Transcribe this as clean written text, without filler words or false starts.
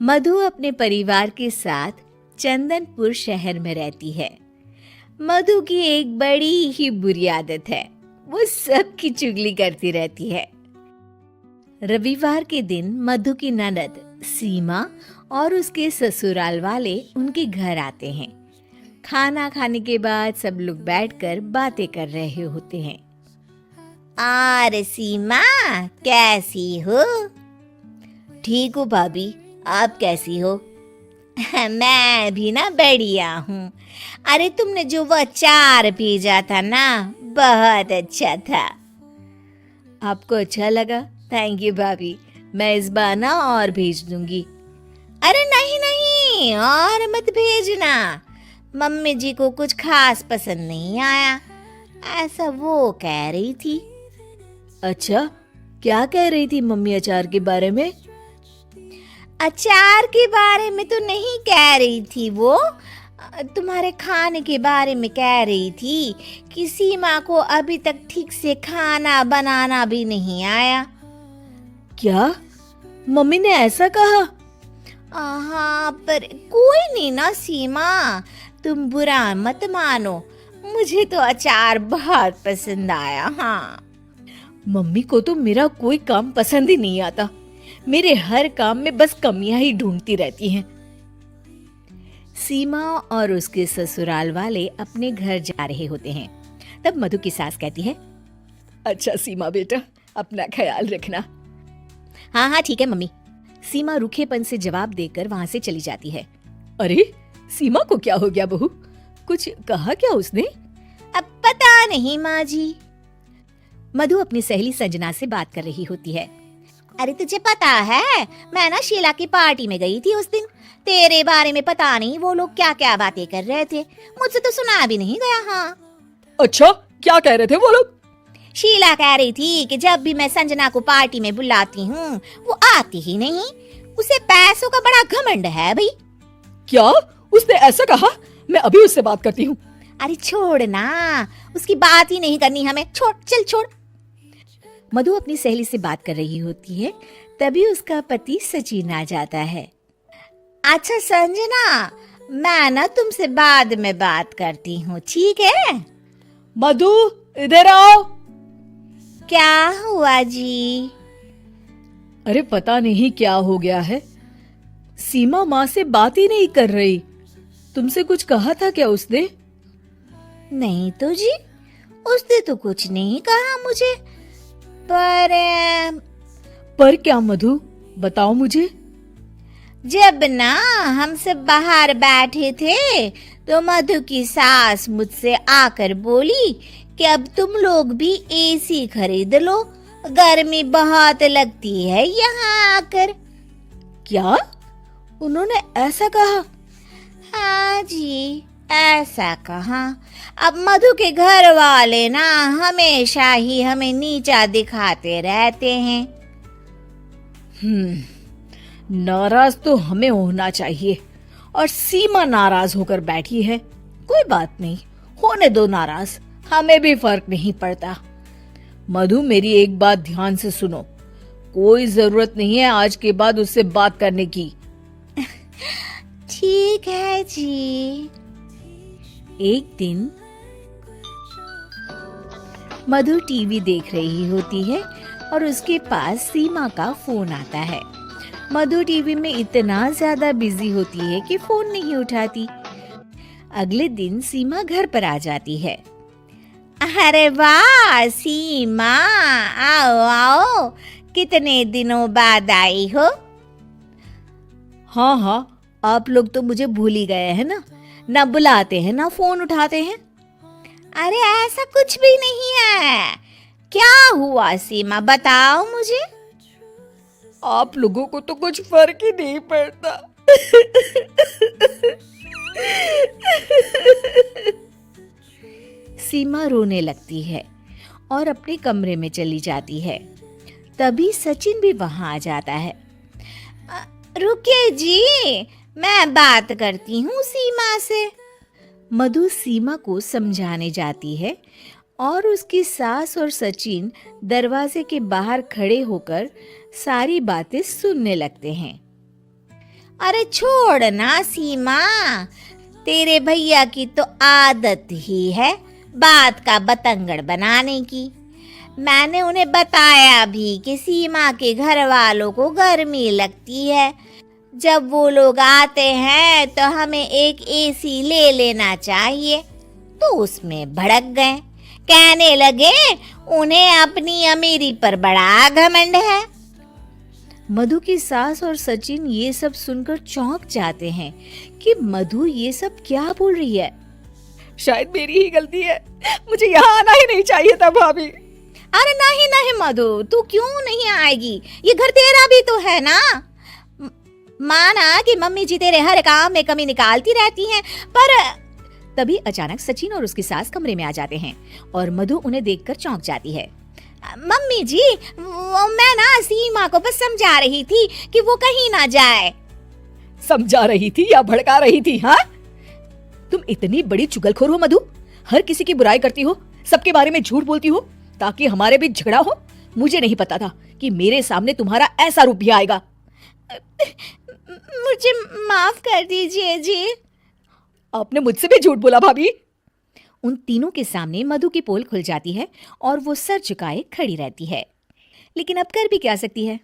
मधु अपने परिवार के साथ चंदनपुर शहर में रहती है। मधु की एक बड़ी ही बुरी आदत है, वो सबकी चुगली करती रहती है। रविवार के दिन मधु की ननद सीमा और उसके ससुराल वाले उनके घर आते हैं। खाना खाने के बाद सब लोग बैठकर बातें कर रहे होते हैं। और सीमा, कैसी हो? ठीक हो भाभी, आप कैसी हो? मैं भी ना बढ़िया हूँ। अरे तुमने जो वो अचार भेजा था ना, बहुत अच्छा था। आपको अच्छा लगा? थैंक यू भाभी, मैं इस बार ना और भेज दूंगी। अरे नहीं नहीं, और मत भेजना। मम्मी जी को कुछ खास पसंद नहीं आया, ऐसा वो कह रही थी। अच्छा, क्या कह रही थी मम्मी अचार के बारे में? अचार के बारे में तो नहीं कह रही थी, वो तुम्हारे खाने के बारे में कह रही थी कि सीमा को अभी तक ठीक से खाना बनाना भी नहीं आया। क्या मम्मी ने ऐसा कहा? हाँ, पर कोई नहीं ना सीमा, तुम बुरा मत मानो, मुझे तो अचार बहुत पसंद आया। हाँ, मम्मी को तो मेरा कोई काम पसंद ही नहीं आता, मेरे हर काम में बस कमियां ही ढूंढती रहती हैं। सीमा और उसके ससुराल वाले अपने घर जा रहे होते हैं। तब मधु की सास कहती है, अच्छा सीमा बेटा, अपना ख्याल रखना। हाँ हाँ ठीक है मम्मी। सीमा रूखेपन से जवाब देकर वहां से चली जाती है। अरे सीमा को क्या हो गया बहू, कुछ कहा क्या उसने? अब पता नहीं माँ जी। मधु अपनी सहेली संजना से बात कर रही होती है। अरे तुझे पता है, मैं ना शीला की पार्टी में गई थी उस दिन। तेरे बारे में पता नहीं वो लोग क्या क्या बातें कर रहे थे, मुझसे तो सुना भी नहीं गया। हाँ। अच्छा, क्या कह रहे थे वो लोग? शीला कह रही थी कि जब भी मैं संजना को पार्टी में बुलाती हूँ वो आती ही नहीं, उसे पैसों का बड़ा घमंड है भाई। क्या उसने ऐसा कहा? मैं अभी उससे बात करती हूँ। अरे छोड़ ना, उसकी बात ही नहीं करनी हमें, छोड़, चल छोड़। मधु अपनी सहेली से बात कर रही होती है, तभी उसका पति सचिन आ जाता है। अच्छा संजना, मैं ना तुमसे बाद में बात करती हूँ, ठीक है? मधु इधर आओ। क्या हुआ जी? अरे पता नहीं क्या हो गया है, सीमा माँ से बात ही नहीं कर रही। तुमसे कुछ कहा था क्या उसने? नहीं तो जी, उसने तो कुछ नहीं कहा मुझे। पर क्या मधु, बताओ मुझे। जब ना हम सब बाहर बैठे थे तो मधु की सास मुझसे आकर बोली कि अब तुम लोग भी एसी खरीद लो, गर्मी बहुत लगती है यहाँ आकर। क्या उन्होंने ऐसा कहा? हाँ जी, ऐसा कहा। अब मधु के घर वाले ना हमेशा ही हमें नीचा दिखाते रहते हैं। नाराज तो हमें होना चाहिए, और सीमा नाराज होकर बैठी है। कोई बात नहीं, होने दो नाराज, हमें भी फर्क नहीं पड़ता। मधु मेरी एक बात ध्यान से सुनो, कोई जरूरत नहीं है आज के बाद उससे बात करने की। ठीक है जी। एक दिन मधु टीवी देख रही होती है और उसके पास सीमा का फोन आता है। मधु टीवी में इतना ज्यादा बिजी होती है कि फोन नहीं उठाती। अगले दिन सीमा घर पर आ जाती है। अरे वाह सीमा, आओ आओ, कितने दिनों बाद आई हो। हाँ हाँ, आप लोग तो मुझे भूल ही गए हैं ना बुलाते हैं ना फोन उठाते हैं। अरे ऐसा कुछ भी नहीं है, क्या हुआ सीमा, बताओ मुझे। आप लोगों को तो कुछ फर्क ही नहीं पड़ता। सीमा रोने लगती है और अपने कमरे में चली जाती है। तभी सचिन भी वहां आ जाता है। रुकिए जी, मैं बात करती हूँ सीमा से। मधु सीमा को समझाने जाती है और उसकी सास और सचिन दरवाजे के बाहर खड़े होकर सारी बातें सुनने लगते हैं। अरे छोड़ ना सीमा, तेरे भैया की तो आदत ही है बात का बतंगड़ बनाने की। मैंने उन्हें बताया भी कि सीमा के घर वालों को गर्मी लगती है, जब वो लोग आते हैं तो हमें एक एसी ले लेना चाहिए। तो उसमें भड़क गए, कहने लगे उन्हें अपनी अमीरी पर बड़ा घमंड है। मधु की सास और सचिन ये सब सुनकर चौंक जाते हैं कि मधु ये सब क्या बोल रही है। शायद मेरी ही गलती है, मुझे यहाँ आना ही नहीं चाहिए था भाभी। अरे नहीं नहीं मधु, तू क्यों नहीं आएगी, ये घर तेरा भी तो है ना। माना कि मम्मी जी तेरे हर काम में कमी निकालती रहती हैं, पर तभी अचानक सचिन और उसकी सास कमरे में आ जाते हैं और मधु उन्हें देखकर चौंक जाती है। मम्मी जी, मैं ना सीमा को बस समझा रही थी कि वो कहीं ना जाए। समझा रही थी या भड़का रही थी? हाँ, तुम इतनी बड़ी चुगलखोर हो मधु, हर किसी की बुराई करती हो, सबके बारे में झूठ बोलती हो ताकि हमारे बीच झगड़ा हो। मुझे नहीं पता था कि मेरे सामने तुम्हारा ऐसा रूप भी आएगा। मुझे माफ कर दीजिए जी। आपने मुझसे भी झूठ बोला भाभी। उन तीनों के सामने मधु की पोल खुल जाती है और वो सर झुकाए खड़ी रहती है। लेकिन अब कर भी क्या सकती है,